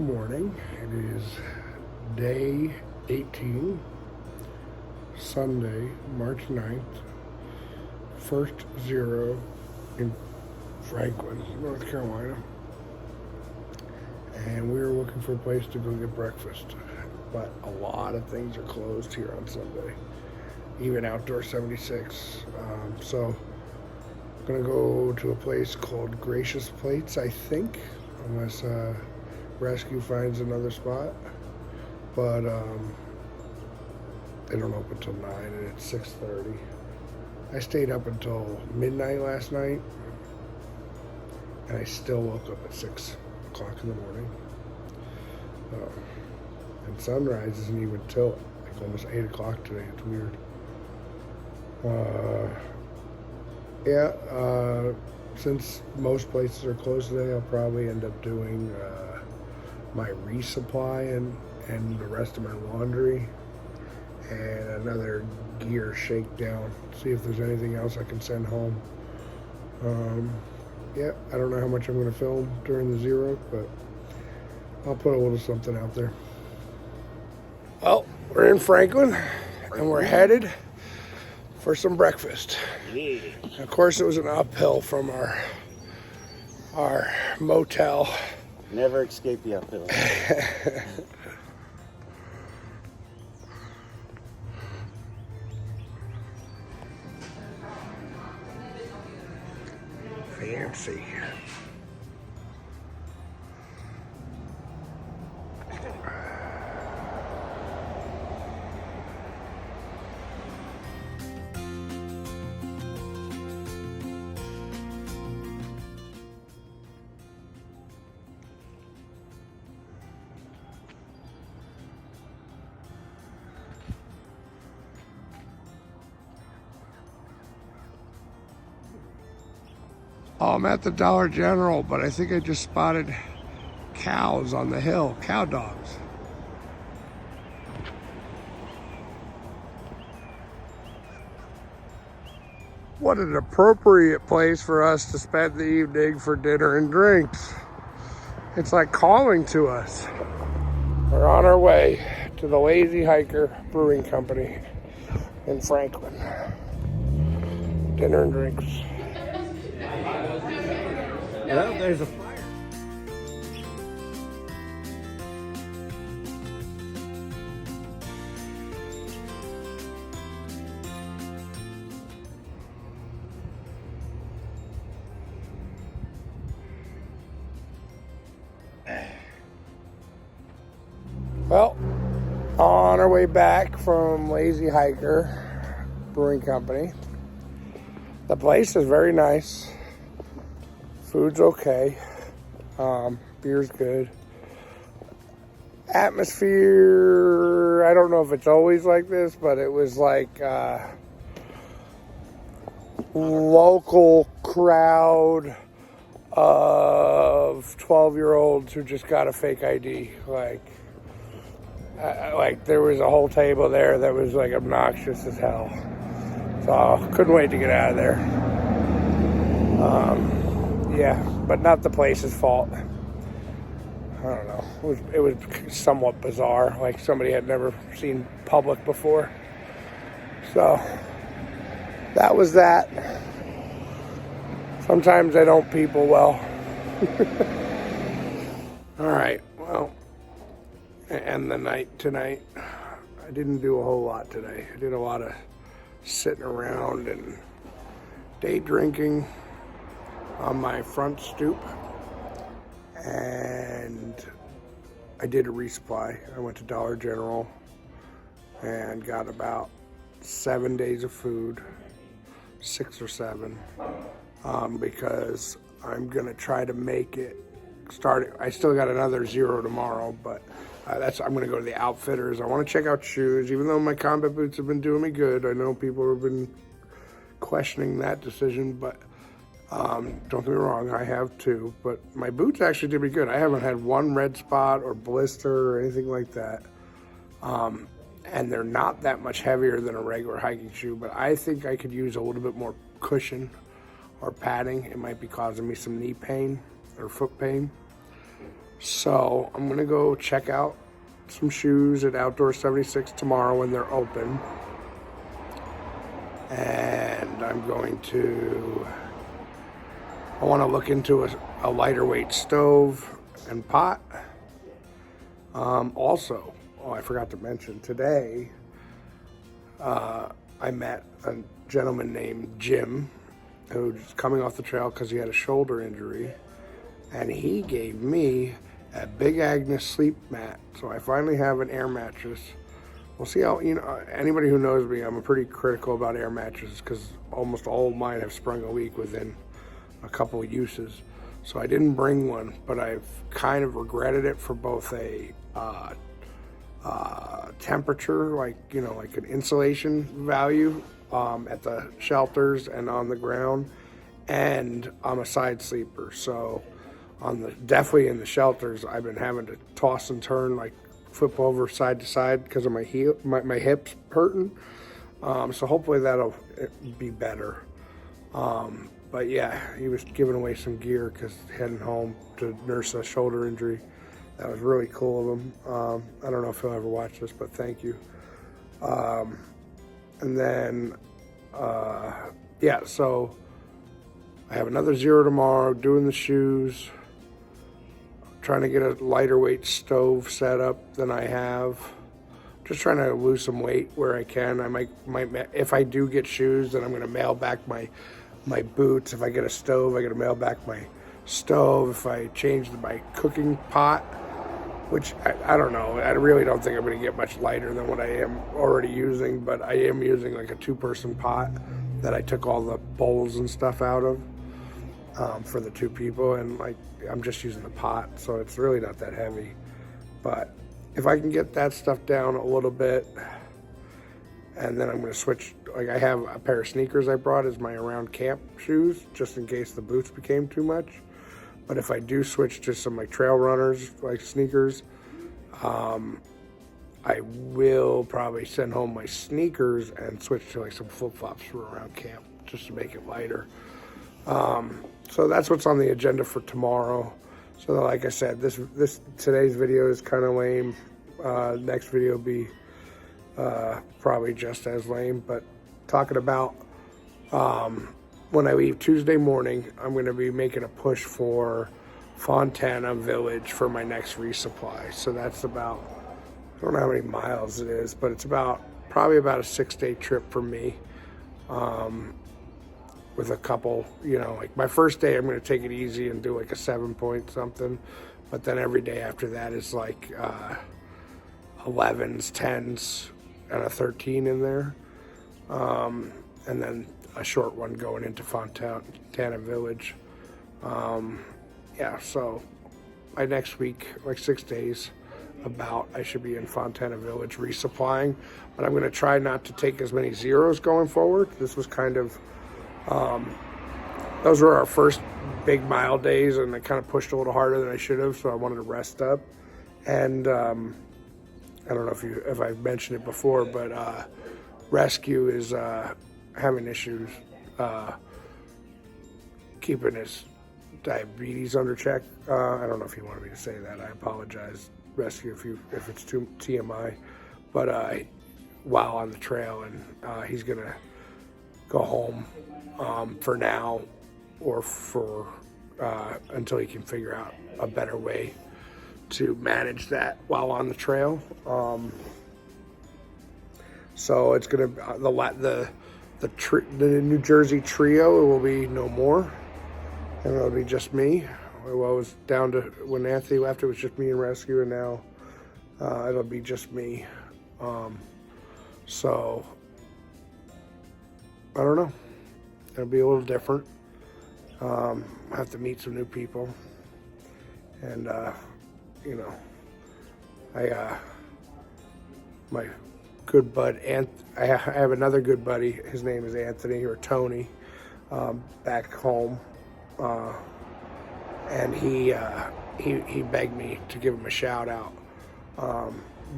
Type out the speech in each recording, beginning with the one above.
morning. It is day 18, Sunday, March 9th, first zero in Franklin, North Carolina. And we were looking for a place to go get breakfast, but a lot of things are closed here on Sunday, even Outdoor 76. So I'm gonna go to a place called Gracious Plates, I think, unless Rescue finds another spot. But they don't open till 9 and it's 6:30. I stayed up until midnight last night and I still woke up at 6 o'clock in the morning. And sunrise isn't even till like almost 8 o'clock today. It's weird. Since most places are closed today, I'll probably end up doing my resupply and the rest of my laundry and another gear shakedown. See if there's anything else I can send home. I don't know how much I'm going to film during the zero, but I'll put a little something out there. Well, we're in Franklin and we're headed for some breakfast. Yeah. Of course, it was an uphill from our motel. Never escape the uphill. Fancy. Oh, I'm at the Dollar General, but I think I just spotted cows on the hill, cow dogs. What an appropriate place for us to spend the evening for dinner and drinks. It's like calling to us. We're on our way to the Lazy Hiker Brewing Company in Franklin. Dinner and drinks. Well, there's a fire. Well, on our way back from Lazy Hiker Brewing Company. The place is very nice. Food's okay. Beer's good. Atmosphere, I don't know if it's always like this, but it was like local crowd of 12-year-olds who just got a fake ID. Like there was a whole table there that was like obnoxious as hell. So couldn't wait to get out of there. But not the place's fault. I don't know. It was somewhat bizarre. Like somebody had never seen public before. So that was that. Sometimes they don't people well. All right. Well, and the night tonight. I didn't do a whole lot today. I did a lot of sitting around and day drinking on my front stoop, and I did a resupply. I went to Dollar General and got about 7 days of food, 6 or 7, because I'm gonna try to make it start. I still got another zero tomorrow, but I'm gonna go to the Outfitters. I want to check out shoes, even though my combat boots have been doing me good. I know people have been questioning that decision, but don't get me wrong, I have too, but my boots actually did me good. I haven't had one red spot or blister or anything like that. And they're not that much heavier than a regular hiking shoe, but I think I could use a little bit more cushion or padding. It might be causing me some knee pain or foot pain. So I'm gonna go check out some shoes at Outdoor 76 tomorrow when they're open. And I'm going to, I want to look into a lighter weight stove and pot. Also, I forgot to mention, today I met a gentleman named Jim who's coming off the trail because he had a shoulder injury, and he gave me a Big Agnes sleep mat. So I finally have an air mattress. We'll see how, anybody who knows me, I'm pretty critical about air mattresses because almost all of mine have sprung a leak within a couple of uses. So I didn't bring one, but I've kind of regretted it for both a temperature, like an insulation value at the shelters and on the ground, and I'm a side sleeper. So definitely in the shelters, I've been having to toss and turn, like flip over side to side because of my hips hurting. So hopefully that'll be better. But yeah, he was giving away some gear because heading home to nurse a shoulder injury. That was really cool of him. I don't know if he'll ever watch this, but thank you. And then, yeah, so I have another zero tomorrow, doing the shoes, trying to get a lighter weight stove set up than I have. Just trying to lose some weight where I can. I might if I do get shoes, then I'm going to mail back my boots. If I get a stove, I got to mail back my stove. If I change my cooking pot, which I don't know. I really don't think I'm going to get much lighter than what I am already using, but I am using like a 2-person pot that I took all the bowls and stuff out of for the 2 people, and like I'm just using the pot, so it's really not that heavy. But if I can get that stuff down a little bit, and then I'm going to switch, like I have a pair of sneakers I brought as my around camp shoes, just in case the boots became too much. But if I do switch to some like trail runners, like sneakers, I will probably send home my sneakers and switch to like some flip-flops for around camp, just to make it lighter. So that's what's on the agenda for tomorrow. So like I said, today's video is kind of lame. Next video will be probably just as lame, but talking about when I leave Tuesday morning, I'm going to be making a push for Fontana Village for my next resupply. So that's about, I don't know how many miles it is, but it's probably about a 6-day trip for me. With a couple, like my first day, I'm going to take it easy and do like a 7-point something. But then every day after that is like 11s, 10s, and a 13 in there. And then a short one going into Fontana Village. Yeah, so by next week, like 6 days, I should be in Fontana Village resupplying. But I'm going to try not to take as many zeros going forward. This was kind of, those were our first big mile days, and I kind of pushed a little harder than I should have, so I wanted to rest up. And I don't know if I've mentioned it before, but Rescue is having issues keeping his diabetes under check. I don't know if he wanted me to say that. I apologize, Rescue, if it's too TMI. But while on the trail, and he's gonna go home for now, or for until he can figure out a better way to manage that while on the trail. So it's gonna the New Jersey trio will be no more, and it'll be just me. Well, it was down to when Anthony left, it was just me and Rescue, and now it'll be just me. So I don't know. It'll be a little different. I have to meet some new people, and my good bud, I have another good buddy. His name is Anthony, or Tony, back home, and he begged me to give him a shout out.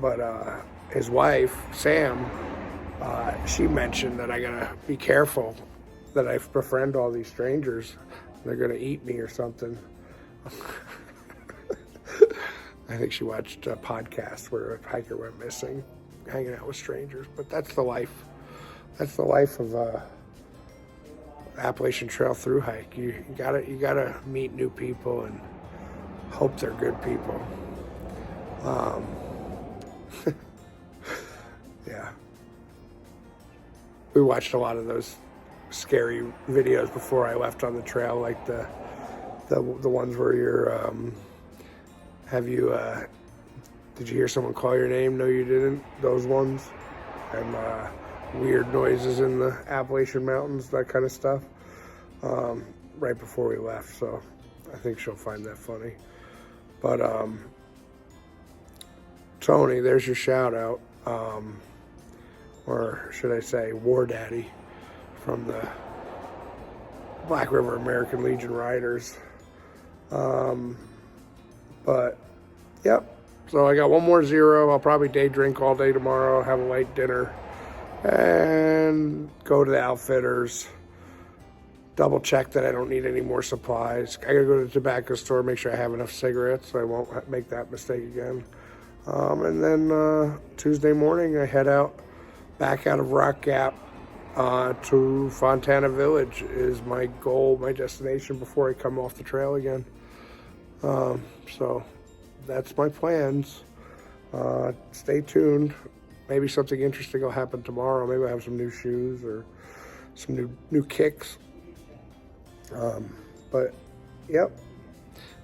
But his wife, Sam, she mentioned that I gotta be careful that I befriend all these strangers. They're gonna eat me or something. I think she watched a podcast where a hiker went missing, hanging out with strangers. But that's the life. That's the life of Appalachian Trail Thru-Hike. You gotta meet new people and hope they're good people. Yeah. We watched a lot of those scary videos before I left on the trail, like the ones where you're did you hear someone call your name? No, you didn't. Those ones, and weird noises in the Appalachian Mountains, that kind of stuff. Right before we left, so I think she'll find that funny. But Tony, there's your shout out, or should I say, War Daddy, from the Black River American Legion Riders. But yep. So I got one more 0. I'll probably day drink all day tomorrow, have a light dinner, and go to the outfitters. Double check that I don't need any more supplies. I gotta go to the tobacco store, make sure I have enough cigarettes so I won't make that mistake again. And then Tuesday morning I head out, back out of Rock Gap to Fontana Village is my goal, my destination before I come off the trail again. So that's my plans. Stay tuned. Maybe something interesting will happen tomorrow. Maybe I'll have some new shoes or some new kicks. But yep.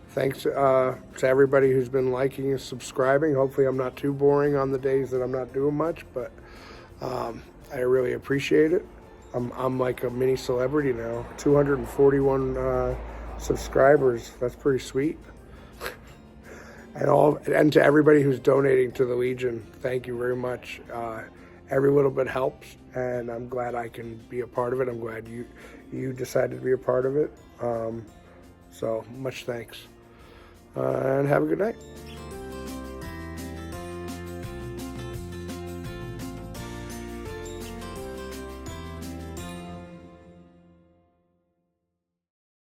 Thanks to everybody who's been liking and subscribing. Hopefully I'm not too boring on the days that I'm not doing much, but I really appreciate it. I'm like a mini celebrity now. 241 subscribers. That's pretty sweet. And to everybody who's donating to the Legion, thank you very much. Every little bit helps, and I'm glad I can be a part of it. I'm glad you decided to be a part of it. So much thanks, and have a good night.